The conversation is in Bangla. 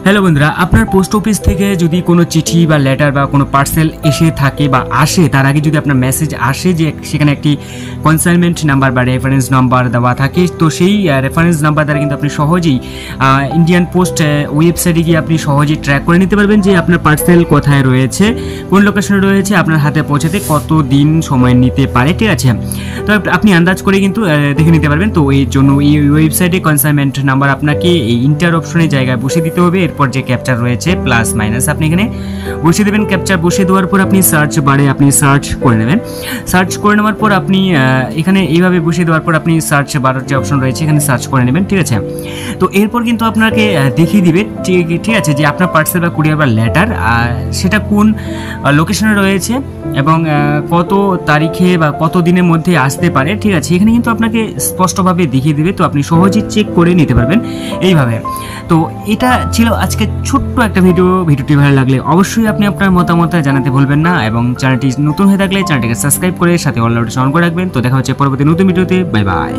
হ্যালো বন্ধুরা, আপনার পোস্ট অফিস থেকে যদি কোনো চিঠি বা লেটার বা কোনো পার্সেল এসে থাকে বা আসে, তার আগে যদি আপনার মেসেজ আসে যে সেখানে একটি কনসাইনমেন্ট নাম্বার বা রেফারেন্স নাম্বার দেওয়া থাকে, তো সেই রেফারেন্স নাম্বার দ্বারা কিন্তু আপনি সহজেই ইন্ডিয়ান পোস্ট ওয়েবসাইটে গিয়ে আপনি সহজেই ট্র্যাক করে নিতে পারবেন যে আপনার পার্সেল কোথায় রয়েছে, কোন লোকেশনে রয়েছে, আপনার হাতে পৌঁছাতে কত দিন সময় নিতে পারে। ঠিক আছে, তো আপনি আন্দাজ করে কিন্তু দেখে নিতে পারবেন। তো এই জন্য এই ওয়েবসাইটে কনসাইনমেন্ট নাম্বার আপনাকে এই ইন্টার অপশনের জায়গায় বসে দিতে হবে। এরপর যে ক্যাপচার রয়েছে প্লাস মাইনাস আপনি এখানে বসিয়ে দেবেন। ক্যাপচার বসিয়ে দেওয়ার পর আপনি সার্চ বারে আপনি সার্চ করে নেবেন। সার্চ করে নেওয়ার পর আপনি এখানে এইভাবে বসিয়ে দেওয়ার পর আপনি সার্চ বারের যে অপশন রয়েছে এখানে সার্চ করে নেবেন। ঠিক আছে, তো এরপর কিন্তু আপনাকে দেখিয়ে দিবে ঠিক আছে যে আপনার পার্সেল বা কুরিয়ার বা লেটার সেটা কোন লোকেশনে রয়েছে এবং কত তারিখে বা কত দিনের মধ্যে আসতে পারে। ঠিক আছে, এখানে কিন্তু আপনাকে স্পষ্টভাবে দেখিয়ে দেবে, তো আপনি সহজেই চেক করে নিতে পারবেন এইভাবে। তো এটা ছিল আজকে ছোট্ট একটা ভিডিওটি ভালো লাগলে অবশ্যই আপনি আপনার মতামত জানাতে ভুলবেন না, এবং চ্যানেলটি নতুন হয়ে থাকলে চ্যানেলটিকে সাবস্ক্রাইব করে সাথে অল নোটিফিকেশন অন করে রাখবেন। তো দেখা হচ্ছে পরবর্তী নতুন ভিডিওতে। Bye bye.